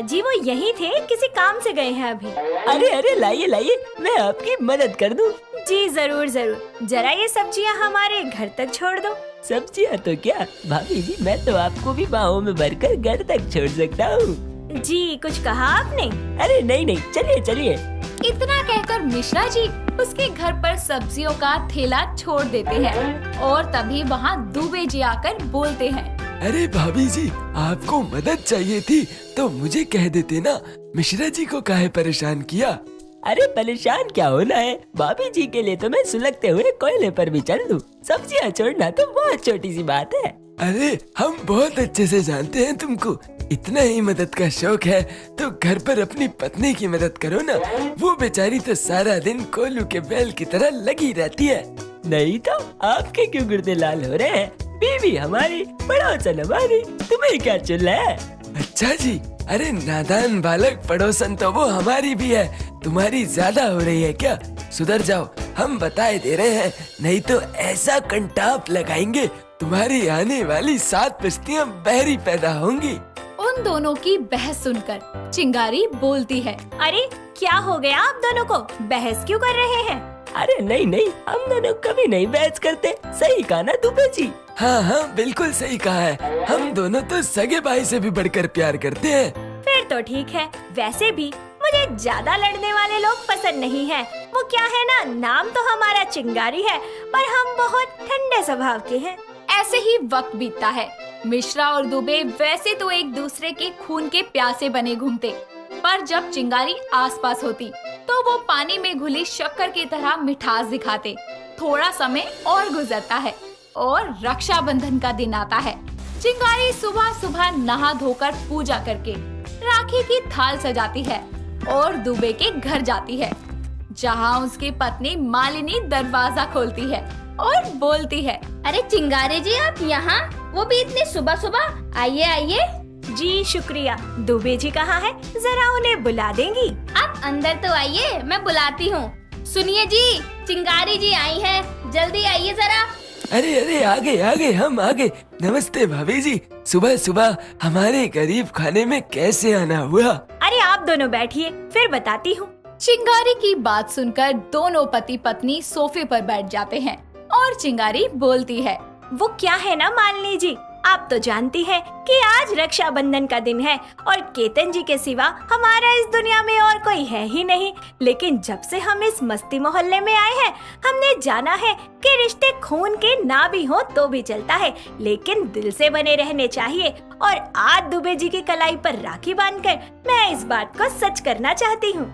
जी वो यही थे, किसी काम से गए हैं अभी। अरे अरे लाइए लाइए, मैं आपकी मदद कर दूं। जी जरूर जरूर, जरा ये सब्जियां हमारे घर तक छोड़ दो। सब्जियां तो क्या भाभी जी, मैं तो आपको भी बाहों में भरकर घर तक छोड़ सकता हूँ। जी कुछ कहा आपने? अरे नहीं नहीं, चलिए चलिए। इतना कहकर मिश्रा जी उसके घर पर सब्जियों का ठेला छोड़ देते हैं और तभी वहाँ दुबे जी आकर बोलते हैं, अरे भाभी जी आपको मदद चाहिए थी तो मुझे कह देते ना, मिश्रा जी को काहे परेशान किया? अरे परेशान क्या होना है, भाभी जी के लिए तो मैं सुलगते हुए कोयले पर भी चल दूं। सब्जियां छोड़ना तो बहुत छोटी सी बात है। अरे हम बहुत अच्छे से जानते हैं तुमको, इतना ही मदद का शौक है तो घर पर अपनी पत्नी की मदद करो ना। वो बेचारी तो सारा दिन कोल्हू के बैल की तरह लगी रहती है। नहीं तो आपके क्यों गुर्दे लाल हो रहे हैं? बीवी हमारी, पड़ोसन हमारी, तुम्हें क्या चुल है? अच्छा जी, अरे नादान बालक, पड़ोसन तो वो हमारी भी है, तुम्हारी ज्यादा हो रही है क्या? सुधर जाओ, हम बताए दे रहे हैं, नहीं तो ऐसा कंटाप लगाएंगे तुम्हारी आने वाली 7 बस्तियां बहरी पैदा होंगी। उन दोनों की बहस सुनकर चिंगारी बोलती है, अरे क्या हो गया आप दोनों को? बहस क्यों कर रहे हैं? अरे नहीं नहीं, हम दोनों कभी नहीं बहस करते। सही कहा ना दुबे जी? हाँ हाँ बिल्कुल सही कहा है, हम दोनों तो सगे भाई से भी बढ़कर प्यार करते हैं। फिर तो ठीक है। वैसे भी मुझे ज्यादा लड़ने वाले लोग पसंद नहीं है। वो क्या है ना, नाम तो हमारा चिंगारी है पर हम बहुत ठंडे स्वभाव के हैं। ऐसे ही वक्त बीतता है। मिश्रा और दुबे वैसे तो एक दूसरे के खून के प्यासे बने घूमते, पर जब चिंगारी आसपास होती तो वो पानी में घुली शक्कर की तरह मिठास दिखाते। थोड़ा समय और गुजरता है और रक्षाबंधन का दिन आता है। चिंगारी सुबह सुबह नहा धोकर पूजा करके राखी की थाल सजाती है और दुबे के घर जाती है, जहाँ उसकी पत्नी मालिनी दरवाजा खोलती है और बोलती है, अरे चिंगारी जी आप यहाँ, वो भी इतनी सुबह सुबह? आइए आइए। जी शुक्रिया। दुबे जी कहाँ है? जरा उन्हें बुला देंगी? आप अंदर तो आइए, मैं बुलाती हूँ। सुनिए जी, चिंगारी जी आई हैं, जल्दी आइए जरा। अरे अरे आगे हम आगे। नमस्ते भाभी जी, सुबह सुबह हमारे गरीब खाने में कैसे आना हुआ? अरे आप आप दोनों बैठिए, फिर बताती हूँ। चिंगारी की बात सुनकर दोनों पति पत्नी सोफे पर बैठ जाते हैं और चिंगारी बोलती है, वो क्या है ना मालिनी जी, आप तो जानती हैं कि आज रक्षाबंधन का दिन है और केतन जी के सिवा हमारा इस दुनिया में और कोई है ही नहीं। लेकिन जब से हम इस मस्ती मोहल्ले में आए हैं, हमने जाना है कि रिश्ते खून के ना भी हो तो भी चलता है, लेकिन दिल से बने रहने चाहिए। और आज दुबे जी की कलाई पर राखी बांधकर मैं इस बात को सच करना चाहती हूँ।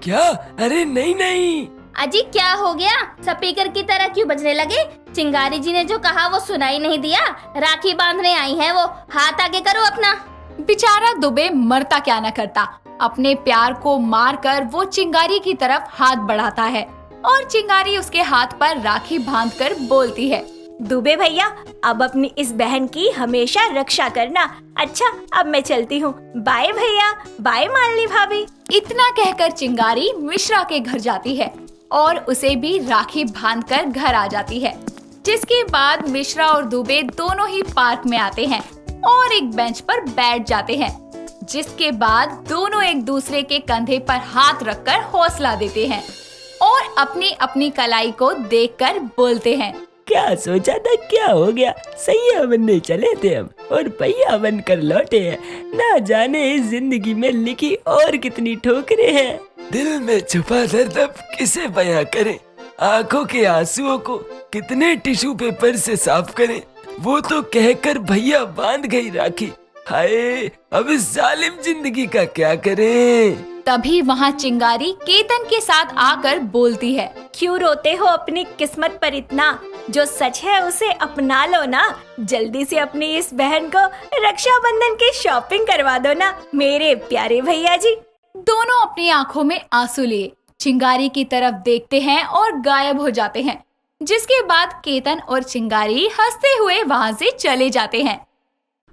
क्या? अरे नहीं नहीं। अजी क्या हो गया? स्पीकर की तरह क्यों बजने लगे? चिंगारी जी ने जो कहा वो सुनाई नहीं दिया? राखी बांधने आई है वो, हाथ आगे करो अपना। बेचारा दुबे मरता क्या न करता, अपने प्यार को मारकर वो चिंगारी की तरफ हाथ बढ़ाता है और चिंगारी उसके हाथ पर राखी बांधकर बोलती है, दुबे भैया अब अपनी इस बहन की हमेशा रक्षा करना। अच्छा अब मैं चलती हूँ, बाय भैया, बाय मालिनी भाभी। इतना कहकर चिंगारी मिश्रा के घर जाती है और उसे भी राखी बांधकर घर आ जाती है। जिसके बाद मिश्रा और दुबे दोनों ही पार्क में आते हैं और एक बेंच पर बैठ जाते हैं। जिसके बाद दोनों एक दूसरे के कंधे पर हाथ रखकर हौसला देते हैं और अपनी अपनी कलाई को देखकर बोलते हैं, क्या सोचा था, क्या हो गया, सैया बनने चले थे हम और पहिया बनकर लौटे हैं। ना जाने इस जिंदगी में लिखी और कितनी ठोकरें हैं। दिल में छुपा दर्द अब किसे बयां करें, आंखों के आंसुओं को कितने टिश्यू पेपर से साफ करें। वो तो कहकर भैया बांध गई राखी, हाय अब इस जालिम जिंदगी का क्या करें। तभी वहाँ चिंगारी केतन के साथ आकर बोलती है, क्यों रोते हो अपनी किस्मत पर इतना, जो सच है उसे अपना लो ना। जल्दी से अपनी इस बहन को रक्षाबंधन की शॉपिंग करवा दो ना मेरे प्यारे भैया जी। दोनों अपनी आंखों में आंसू लिए चिंगारी की तरफ देखते हैं और गायब हो जाते हैं। जिसके बाद केतन और चिंगारी हंसते हुए वहाँ से चले जाते हैं।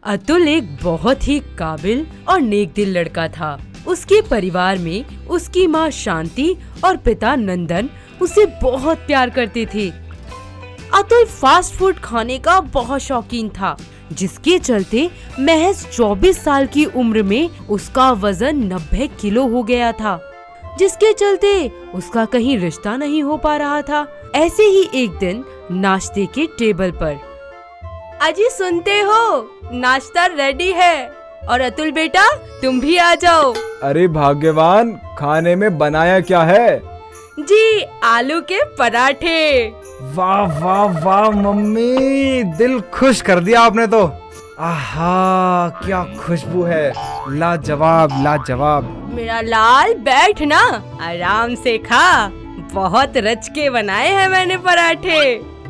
अतुल एक बहुत ही काबिल और नेक दिल लड़का था। उसके परिवार में उसकी माँ शांति और पिता नंदन उसे बहुत प्यार करते थे। अतुल फास्ट फूड खाने का बहुत शौकीन था, जिसके चलते महज 24 साल की उम्र में उसका वजन 90 किलो हो गया था, जिसके चलते उसका कहीं रिश्ता नहीं हो पा रहा था। ऐसे ही एक दिन नाश्ते के टेबल पर, अजी सुनते हो, नाश्ता रेडी है और अतुल बेटा तुम भी आ जाओ। अरे भाग्यवान, खाने में बनाया क्या है? जी आलू के पराठे। वाह वाह वाह मम्मी, दिल खुश कर दिया आपने तो। आहा क्या खुशबू है, लाजवाब लाजवाब। मेरा लाल बैठ ना, आराम से खा, बहुत रच के बनाए हैं मैंने पराठे।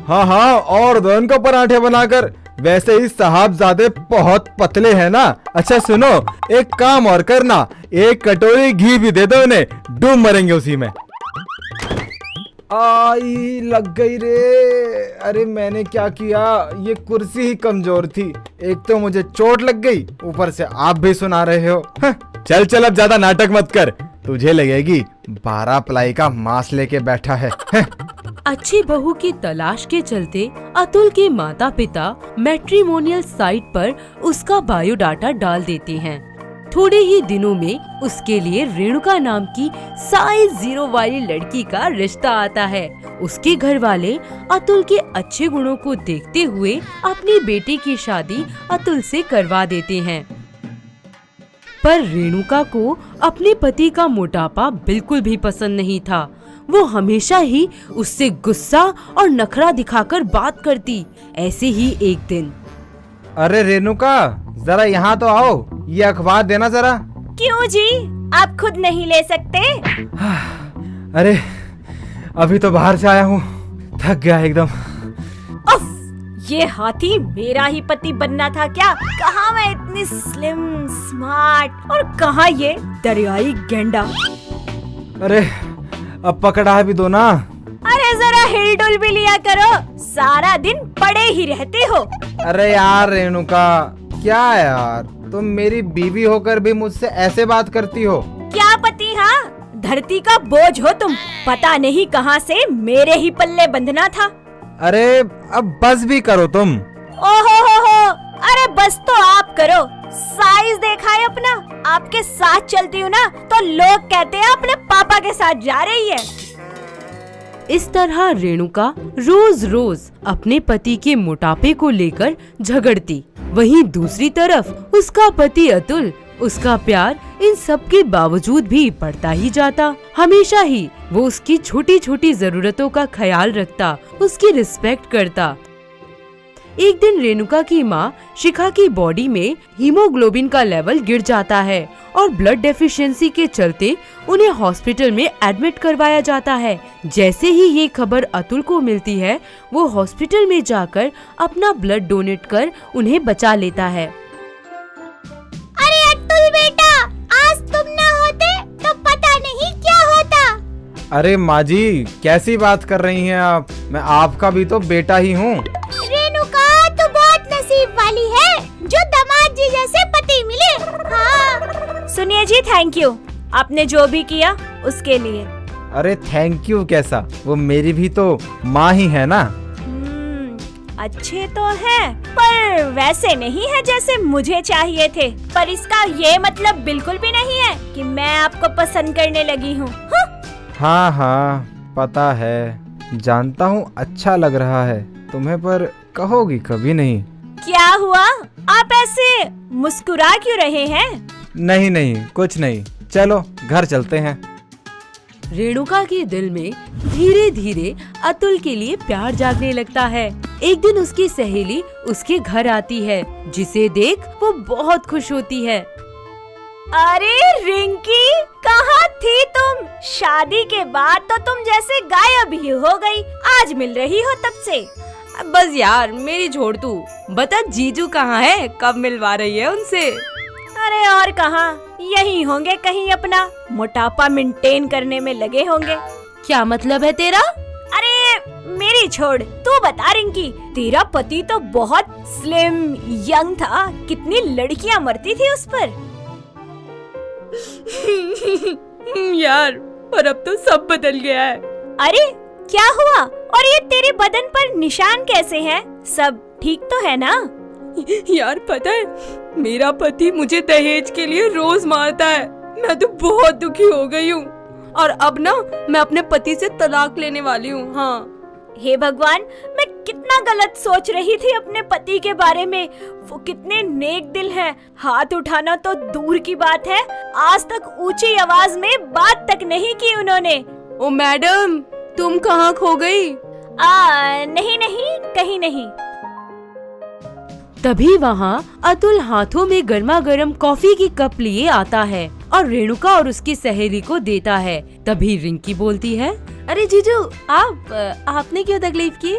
हाँ हाँ, और दो इनको पराठे बनाकर, वैसे ही साहबजादे बहुत पतले हैं ना। अच्छा सुनो, एक काम और करना, एक कटोरी घी भी दे दो उन्हें, डूब मरेंगे उसी में। आई लग गई रे। अरे मैंने क्या किया, ये कुर्सी ही कमजोर थी, एक तो मुझे चोट लग गई, ऊपर से आप भी सुना रहे हो। चल चल अब ज्यादा नाटक मत कर, तुझे लगेगी 12 प्लाई का मांस लेके बैठा है। अच्छी बहू की तलाश के चलते अतुल के माता पिता मैट्रिमोनियल साइट पर उसका बायोडाटा डाल देते हैं। थोड़े ही दिनों में उसके लिए रेणुका नाम की साइज 0 वाली लड़की का रिश्ता आता है। उसके घर वाले अतुल के अच्छे गुणों को देखते हुए अपनी बेटी की शादी अतुल से करवा देते हैं। पर रेणुका को अपने पति का मोटापा बिल्कुल भी पसंद नहीं था। वो हमेशा ही उससे गुस्सा और नखरा दिखाकर बात करती। ऐसे ही एक दिन, अरे रेणुका जरा यहाँ तो आओ, ये अखबार देना जरा। क्यों जी, आप खुद नहीं ले सकते? अरे अभी तो बाहर से आया हूँ, थक गया एकदम। उफ, ये हाथी मेरा ही पति बनना था क्या? कहाँ मैं इतनी स्लिम स्मार्ट और कहाँ ये दरियाई गेंडा। अरे अब पकड़ा भी दो ना। अरे जरा हिलडुल भी लिया करो, सारा दिन पड़े ही रहते हो। अरे यार रेणुका, क्या यार, तुम मेरी बीवी होकर भी मुझसे ऐसे बात करती हो? क्या पति, हाँ धरती का बोझ हो तुम, पता नहीं कहाँ से मेरे ही पल्ले बंधना था। अरे अब बस भी करो तुम। ओहो हो, अरे बस तो आप करो, साइज देखा है अपना। आपके साथ चलती हूँ ना तो लोग कहते हैं अपने पापा के साथ जा रही है। इस तरह रेणुका रोज रोज अपने पति के मोटापे को लेकर झगड़ती। वहीं दूसरी तरफ उसका पति अतुल, उसका प्यार इन सब के बावजूद भी बढ़ता ही जाता। हमेशा ही वो उसकी छोटी छोटी जरूरतों का ख्याल रखता, उसकी रिस्पेक्ट करता। एक दिन रेणुका की माँ शिखा की बॉडी में हीमोग्लोबिन का लेवल गिर जाता है और ब्लड डेफिशिएंसी के चलते उन्हें हॉस्पिटल में एडमिट करवाया जाता है। जैसे ही ये खबर अतुल को मिलती है, वो हॉस्पिटल में जाकर अपना ब्लड डोनेट कर उन्हें बचा लेता है। अरे अतुल बेटा, आज तुम ना होते तो पता नहीं क्या होता। अरे माँ जी, कैसी बात कर रही हैं आप? मैं आपका भी तो बेटा ही हूँ। रेणुका तो बहुत नसीब वाली है जो दामाद जी जैसे पति मिले। हाँ। सुनिए जी, थैंक यू आपने जो भी किया उसके लिए। अरे थैंक यू कैसा, वो मेरी भी तो माँ ही है ना। अच्छे तो हैं, पर वैसे नहीं है जैसे मुझे चाहिए थे। पर इसका ये मतलब बिल्कुल भी नहीं है कि मैं आपको पसंद करने लगी हूँ। हाँ हाँ पता है, जानता हूँ अच्छा लग रहा है तुम्हें, पर कहोगी कभी नहीं। क्या हुआ, आप ऐसे मुस्कुरा क्यों रहे हैं? नहीं नहीं कुछ नहीं, चलो घर चलते हैं। रेणुका के दिल में धीरे धीरे अतुल के लिए प्यार जागने लगता है। एक दिन उसकी सहेली उसके घर आती है, जिसे देख वो बहुत खुश होती है। अरे रिंकी, कहाँ थी तुम? शादी के बाद तो तुम जैसे गायब ही हो गई, आज मिल रही हो तब से। बस यार मेरी छोड़ तू, बता जीजू कहाँ है, कब मिलवा रही है उनसे? अरे और कहाँ, यही होंगे कहीं, अपना मोटापा मेंटेन करने में लगे होंगे। क्या मतलब है तेरा? अरे मेरी छोड़, तू बता रिंकी, तेरा पति तो बहुत स्लिम यंग था, कितनी लड़कियां मरती थी उस पर। यार पर अब तो सब बदल गया है। अरे क्या हुआ? और ये तेरे बदन पर निशान कैसे हैं? सब ठीक तो है ना? यार पता है, मेरा पति मुझे दहेज के लिए रोज मारता है। मैं तो बहुत दुखी हो गई हूँ और अब ना मैं अपने पति से तलाक लेने वाली हूँ। हाँ। हे भगवान, मैं कितना गलत सोच रही थी अपने पति के बारे में। वो कितने नेक दिल हैं, हाथ उठाना तो दूर की बात है, आज तक ऊंची आवाज में बात तक नहीं की उन्होंने। ओ मैडम, तुम कहाँ खो गई? नहीं नहीं, कहीं नहीं। तभी वहाँ अतुल हाथों में गर्मा गर्म कॉफी की कप लिए आता है और रेणुका और उसकी सहेली को देता है। तभी रिंकी बोलती है, अरे जीजू, आपने क्यों तकलीफ की?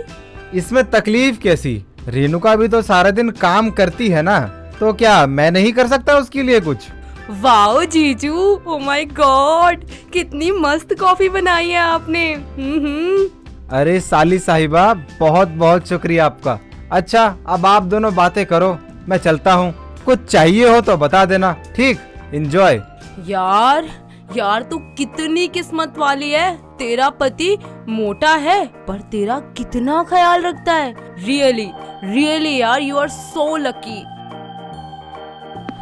इसमें तकलीफ कैसी? रेणुका भी तो सारा दिन काम करती है ना, तो क्या मैं नहीं कर सकता उसके लिए कुछ? वाओ जीजू, ओ माय गॉड, कितनी मस्त कॉफी बनाई है आपने। अरे साली साहिबा, बहुत बहुत शुक्रिया आपका। अच्छा अब आप दोनों बातें करो, मैं चलता हूँ। कुछ चाहिए हो तो बता देना, ठीक? एंजॉय। यार तू कितनी किस्मत वाली है, तेरा पति मोटा है पर तेरा कितना ख्याल रखता है। रियली यार, यू आर सो लकी।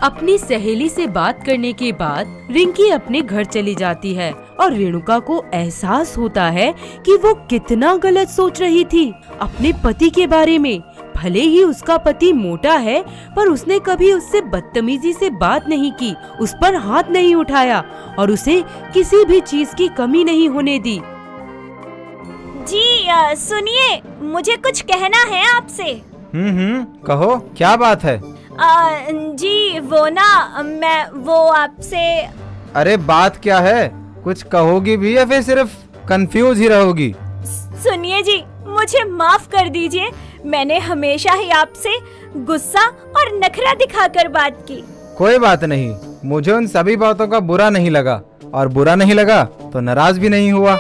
अपनी सहेली से बात करने के बाद रिंकी अपने घर चली जाती है और रेणुका को एहसास होता है कि वो कितना गलत सोच रही थी अपने पति के बारे में। भले ही उसका पति मोटा है, पर उसने कभी उससे बदतमीजी से बात नहीं की, उस पर हाथ नहीं उठाया और उसे किसी भी चीज की कमी नहीं होने दी। जी सुनिए, मुझे कुछ कहना है आपसे। कहो, क्या बात है? जी वो ना, मैं वो आपसे। अरे बात क्या है? कुछ कहोगी भी या फिर सिर्फ कंफ्यूज ही रहोगी? सुनिए जी, मुझे माफ कर दीजिए, मैंने हमेशा ही आपसे गुस्सा और नखरा दिखाकर बात की। कोई बात नहीं, मुझे उन सभी बातों का बुरा नहीं लगा, और बुरा नहीं लगा तो नाराज भी नहीं हुआ।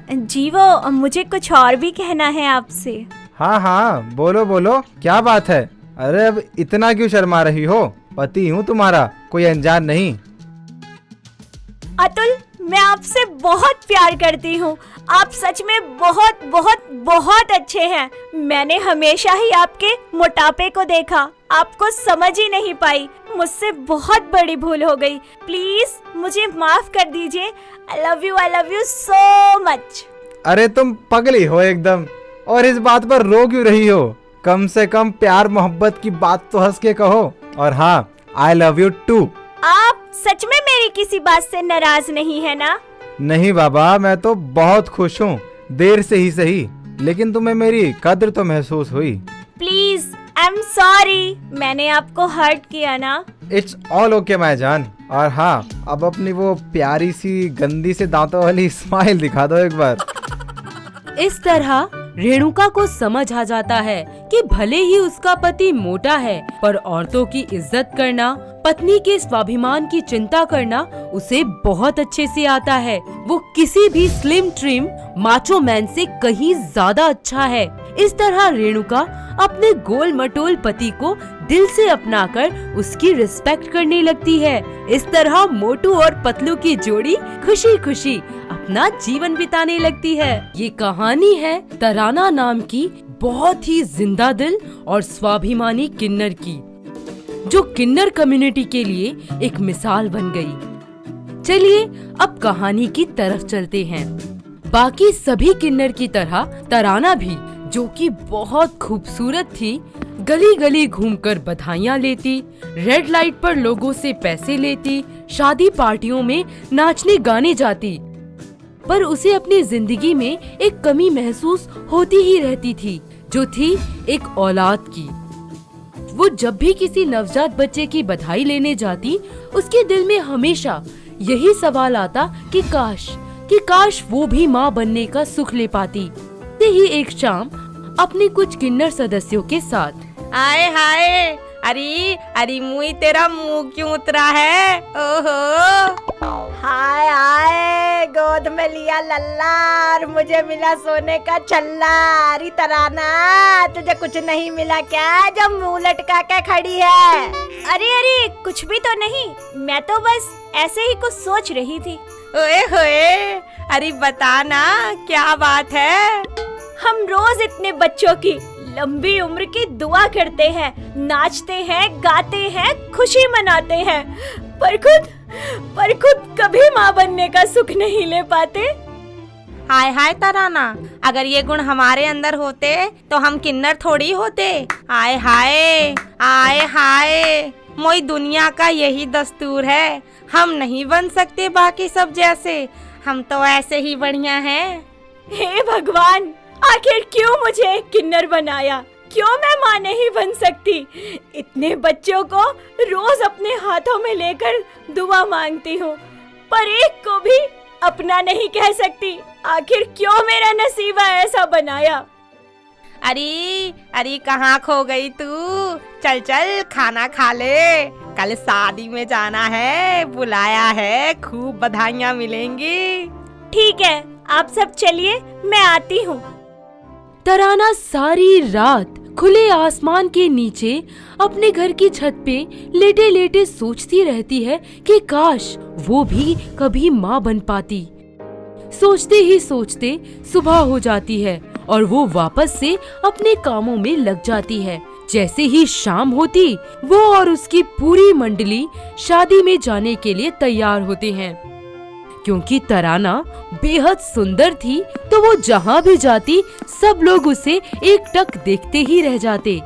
जी वो मुझे कुछ और भी कहना है आपसे। हाँ बोलो बोलो, क्या बात है? अरे अब इतना क्यों शर्मा रही हो? पति हूँ तुम्हारा, कोई अनजान नहीं। अतुल, मैं आपसे बहुत प्यार करती हूँ, आप सच में बहुत बहुत बहुत अच्छे हैं। मैंने हमेशा ही आपके मोटापे को देखा, आपको समझ ही नहीं पाई। मुझसे बहुत बड़ी भूल हो गई। प्लीज मुझे माफ कर दीजिए। I love you so much. अरे तुम पगली हो एकदम, और इस बात पर रो क्यों रही हो? कम से कम प्यार मोहब्बत की बात तो हंस के कहो। और हाँ, आई लव यू टू। आप सच में मेरी किसी बात से नाराज नहीं है ना? नहीं बाबा, मैं तो बहुत खुश हूँ। देर से ही सही, लेकिन तुम्हें मेरी कद्र तो महसूस हुई। प्लीज आई एम सॉरी, मैंने आपको हर्ट किया ना? इट्स ऑल ओके माय जान। और हाँ, अब अपनी वो प्यारी सी गंदी से दांतों वाली स्माइल दिखा दो एक बार। इस तरह रेणुका को समझ आ जाता है कि भले ही उसका पति मोटा है, पर औरतों की इज्जत करना, पत्नी के स्वाभिमान की चिंता करना उसे बहुत अच्छे से आता है। वो किसी भी स्लिम ट्रिम माचो मैन से कहीं ज्यादा अच्छा है। इस तरह रेणुका अपने गोल मटोल पति को दिल से अपनाकर उसकी रिस्पेक्ट करने लगती है। इस तरह मोटू और पतलू की जोड़ी खुशी खुशी अपना जीवन बिताने लगती है। ये कहानी है तराना नाम की बहुत ही जिंदा दिल और स्वाभिमानी किन्नर की, जो किन्नर कम्युनिटी के लिए एक मिसाल बन गई। चलिए अब कहानी की तरफ चलते हैं। बाकी सभी किन्नर की तरह तराना भी, जो कि बहुत खूबसूरत थी, गली गली घूमकर बधाइयाँ लेती, रेड लाइट पर लोगों से पैसे लेती, शादी पार्टियों में नाचने गाने जाती, पर उसे अपनी जिंदगी में एक कमी महसूस होती ही रहती थी, जो थी एक औलाद की। वो जब भी किसी नवजात बच्चे की बधाई लेने जाती, उसके दिल में हमेशा यही सवाल आता कि काश वो भी माँ बनने का सुख ले पाती। ते ही एक शाम अपने कुछ किन्नर सदस्यों के साथ। आए हाय, अरे मुई तेरा मुंह क्यों उतरा है? ओहो, हाय हाय, गोद में लिया लल्ला और मुझे मिला सोने का छल्ला। अरे तराना, तुझे कुछ नहीं मिला क्या जो मुंह लटका के खड़ी है? अरे कुछ भी तो नहीं, मैं तो बस ऐसे ही कुछ सोच रही थी। ओए होए, अरे बता ना क्या बात है? हम रोज इतने बच्चों की लंबी उम्र की दुआ करते हैं, नाचते हैं, गाते हैं, खुशी मनाते हैं, पर खुद कभी माँ बनने का सुख नहीं ले पाते। हाय हाय तराना, अगर ये गुण हमारे अंदर होते तो हम किन्नर थोड़ी होते। आय हाय, आय हाय, मोई दुनिया का यही दस्तूर है। हम नहीं बन सकते बाकी सब जैसे, हम तो ऐसे ही बढ़िया हैं। हे भगवान, आखिर क्यों मुझे एक किन्नर बनाया? क्यों मैं माँ नहीं बन सकती? इतने बच्चों को रोज अपने हाथों में लेकर दुआ मांगती हूँ, पर एक को भी अपना नहीं कह सकती। आखिर क्यों मेरा नसीबा ऐसा बनाया? अरे कहाँ खो गई तू? चल चल खाना खा ले, कल शादी में जाना है, बुलाया है, खूब बधाइयाँ मिलेंगी। ठीक है, आप सब चलिए, मैं आती हूँ। तराना सारी रात खुले आसमान के नीचे अपने घर की छत पे लेटे लेटे सोचती रहती है कि काश वो भी कभी माँ बन पाती। सोचते ही सोचते सुबह हो जाती है और वो वापस से अपने कामों में लग जाती है। जैसे ही शाम होती, वो और उसकी पूरी मंडली शादी में जाने के लिए तैयार होते हैं। क्योंकि तराना बेहद सुंदर थी, तो वो जहाँ भी जाती सब लोग उसे एकटक देखते ही रह जाते।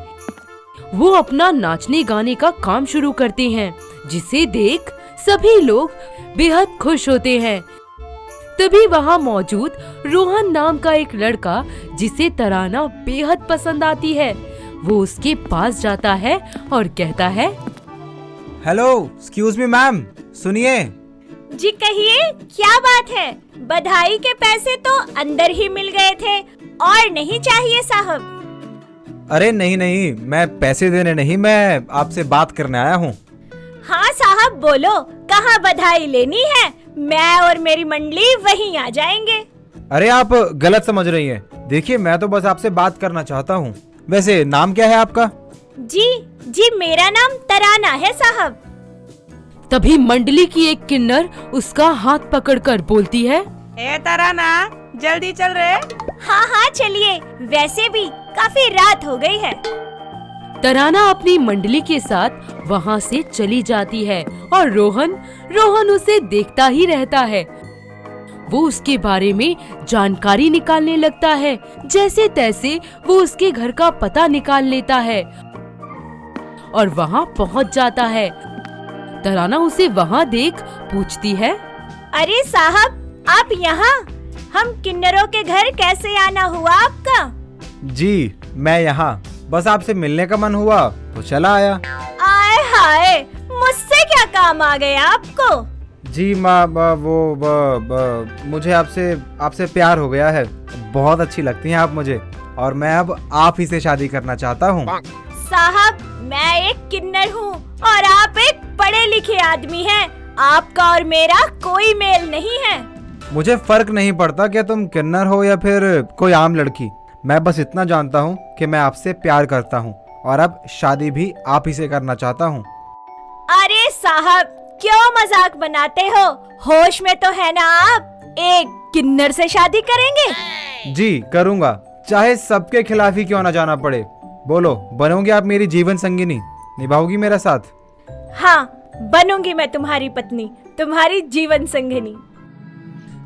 वो अपना नाचने गाने का काम शुरू करते हैं, जिसे देख सभी लोग बेहद खुश होते हैं। तभी वहाँ मौजूद रोहन नाम का एक लड़का, जिसे तराना बेहद पसंद आती है, वो उसके पास जाता है और कहता है, हेलो, एक्सक्यूज मी मैम, सुनिए। जी कहिए, क्या बात है? बधाई के पैसे तो अंदर ही मिल गए थे, और नहीं चाहिए साहब? अरे नहीं, मैं पैसे देने नहीं, मैं आपसे बात करने आया हूँ। हाँ साहब, बोलो, कहाँ बधाई लेनी है? मैं और मेरी मंडली वहीं आ जाएंगे। अरे आप गलत समझ रही हैं। देखिए, मैं तो बस आपसे बात करना चाहता हूँ। वैसे नाम क्या है आपका? जी मेरा नाम तराना है साहब। तभी मंडली की एक किन्नर उसका हाथ पकड़कर बोलती है, ए तराना, जल्दी चल रे। हाँ चलिए, वैसे भी काफी रात हो गई है। तराना अपनी मंडली के साथ वहाँ से चली जाती है और रोहन उसे देखता ही रहता है। वो उसके बारे में जानकारी निकालने लगता है। जैसे तैसे वो उसके घर का पता निकाल लेता है और वहाँ पहुँच जाता है। तराना उसे वहाँ देख पूछती है, अरे साहब, आप यहाँ? हम किन्नरों के घर कैसे आना हुआ आपका? जी मैं यहाँ, बस आपसे मिलने का मन हुआ तो चला आया। आए हाय, मुझसे क्या काम आ गया आपको? जी माँ, मुझे आपसे प्यार हो गया है। बहुत अच्छी लगती हैं आप मुझे, और मैं अब आप ही से शादी करना चाहता हूँ। साहब, मैं एक किन्नर हूँ और आप एक पढ़े लिखे आदमी हैं। आपका और मेरा कोई मेल नहीं है। मुझे फर्क नहीं पड़ता कि तुम किन्नर हो या फिर कोई आम लड़की। मैं बस इतना जानता हूँ कि मैं आपसे प्यार करता हूँ और अब शादी भी आप ही से करना चाहता हूँ। अरे साहब, क्यों मजाक बनाते हो? होश में तो है ना आप? एक किन्नर से शादी करेंगे? जी करूँगा, चाहे सबके खिलाफ ही क्यों ना जाना पड़े। बोलो, बनोगी आप मेरी जीवन संगिनी? निभाओगी मेरा साथ? हाँ, बनूंगी मैं तुम्हारी पत्नी, तुम्हारी जीवन संगिनी।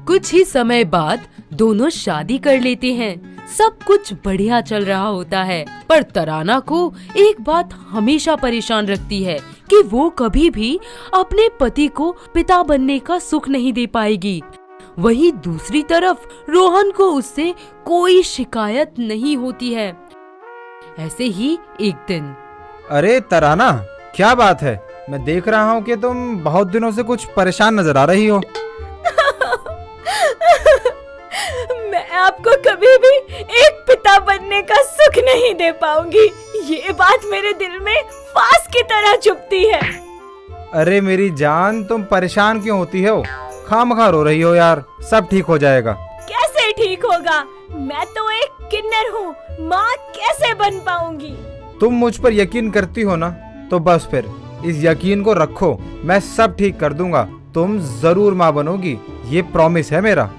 कुछ ही समय बाद दोनों शादी कर लेते हैं। सब कुछ बढ़िया चल रहा होता है, पर तराना को एक बात हमेशा परेशान रखती है कि वो कभी भी अपने पति को पिता बनने का सुख नहीं दे पाएगी। वहीं दूसरी तरफ रोहन को उससे कोई शिकायत नहीं होती है। ऐसे ही एक दिन, अरे तराना, क्या बात है? मैं देख रहा हूँ कि तुम बहुत दिनों से कुछ परेशान नजर आ रही हो। मैं आपको कभी भी एक पिता बनने का सुख नहीं दे पाऊंगी। ये बात मेरे दिल में फांस की तरह चुभती है। अरे मेरी जान, तुम परेशान क्यों होती हो? खामखा रो रही हो यार, सब ठीक हो जाएगा। कैसे ठीक होगा? मैं तो एक किन्नर हूँ, माँ कैसे बन पाऊंगी? तुम मुझ पर यकीन करती हो ना, तो बस फिर इस यकीन को रखो। मैं सब ठीक कर दूंगा। तुम जरूर माँ बनोगी, ये प्रॉमिस है मेरा।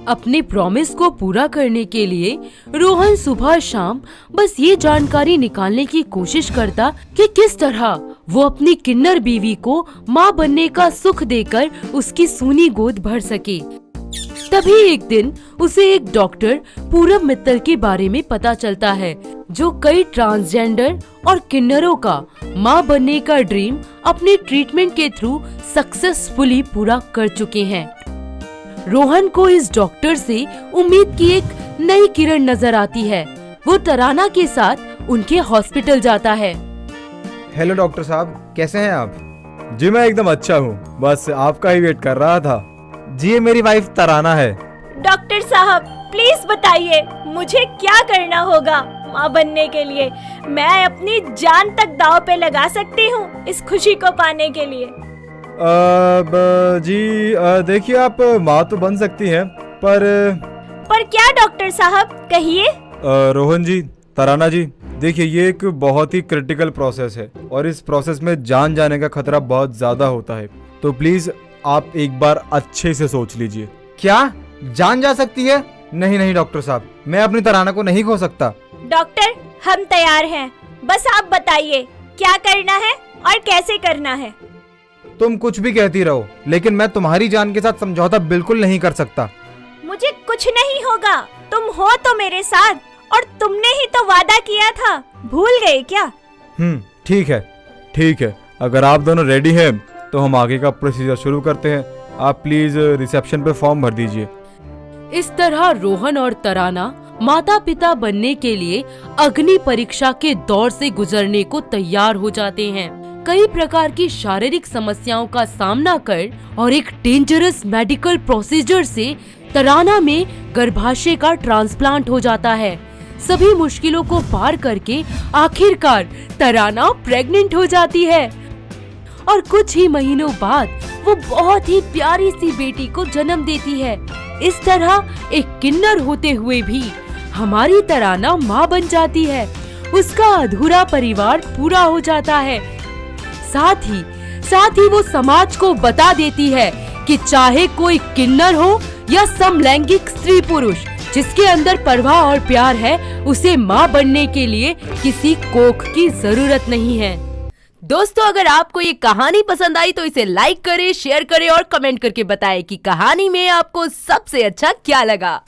अपने प्रॉमिस को पूरा करने के लिए रोहन सुबह शाम बस ये जानकारी निकालने की कोशिश करता कि किस तरह वो अपनी किन्नर बीवी को माँ बनने का सुख देकर उसकी सूनी गोद भर सके। तभी एक दिन उसे एक डॉक्टर पूरब मित्तल के बारे में पता चलता है, जो कई ट्रांसजेंडर और किन्नरों का माँ बनने का ड्रीम अपने ट्रीटमेंट के थ्रू सक्सेसफुली पूरा कर चुके हैं। रोहन को इस डॉक्टर से उम्मीद की एक नई किरण नजर आती है। वो तराना के साथ उनके हॉस्पिटल जाता है। हेलो डॉक्टर साहब, कैसे हैं आप? जी मैं एकदम अच्छा हूँ, बस आपका ही वेट कर रहा था। जी ये मेरी वाइफ तराना है। डॉक्टर साहब, प्लीज बताइए मुझे क्या करना होगा माँ बनने के लिए? मैं अपनी जान तक दांव पे लगा सकती हूँ इस खुशी को पाने के लिए। जी देखिए, आप माँ तो बन सकती हैं, पर क्या डॉक्टर साहब, कहिए। रोहन जी, तराना जी, देखिए ये एक बहुत ही क्रिटिकल प्रोसेस है और इस प्रोसेस में जान जाने का खतरा बहुत ज्यादा होता है, तो प्लीज आप एक बार अच्छे से सोच लीजिए। क्या जान जा सकती है? नहीं नहीं डॉक्टर साहब, मैं अपनी तराना को नहीं खो सकता। डॉक्टर, हम तैयार हैं, बस आप बताइए क्या करना है और कैसे करना है। तुम कुछ भी कहती रहो, लेकिन मैं तुम्हारी जान के साथ समझौता बिल्कुल नहीं कर सकता। मुझे कुछ नहीं होगा, तुम हो तो मेरे साथ, और तुमने ही तो वादा किया था, भूल गए क्या? ठीक है, अगर आप दोनों रेडी हैं तो हम आगे का प्रोसीजर शुरू करते हैं। आप प्लीज रिसेप्शन पे फॉर्म भर दीजिए। इस तरह रोहन और तराना माता पिता बनने के लिए अग्नि परीक्षा के दौर से गुजरने को तैयार हो जाते हैं। कई प्रकार की शारीरिक समस्याओं का सामना कर और एक डेंजरस मेडिकल प्रोसीजर से तराना में गर्भाशय का ट्रांसप्लांट हो जाता है। सभी मुश्किलों को पार करके आखिरकार तराना प्रेग्नेंट हो जाती है और कुछ ही महीनों बाद वो बहुत ही प्यारी सी बेटी को जन्म देती है। इस तरह एक किन्नर होते हुए भी हमारी तराना माँ बन जाती है। उसका अधूरा परिवार पूरा हो जाता है। साथ ही वो समाज को बता देती है कि चाहे कोई किन्नर हो या समलैंगिक स्त्री पुरुष, जिसके अंदर परवाह और प्यार है, उसे माँ बनने के लिए किसी कोख की जरूरत नहीं है। दोस्तों, अगर आपको ये कहानी पसंद आई तो इसे लाइक करें, शेयर करें और कमेंट करके बताएं कि कहानी में आपको सबसे अच्छा क्या लगा।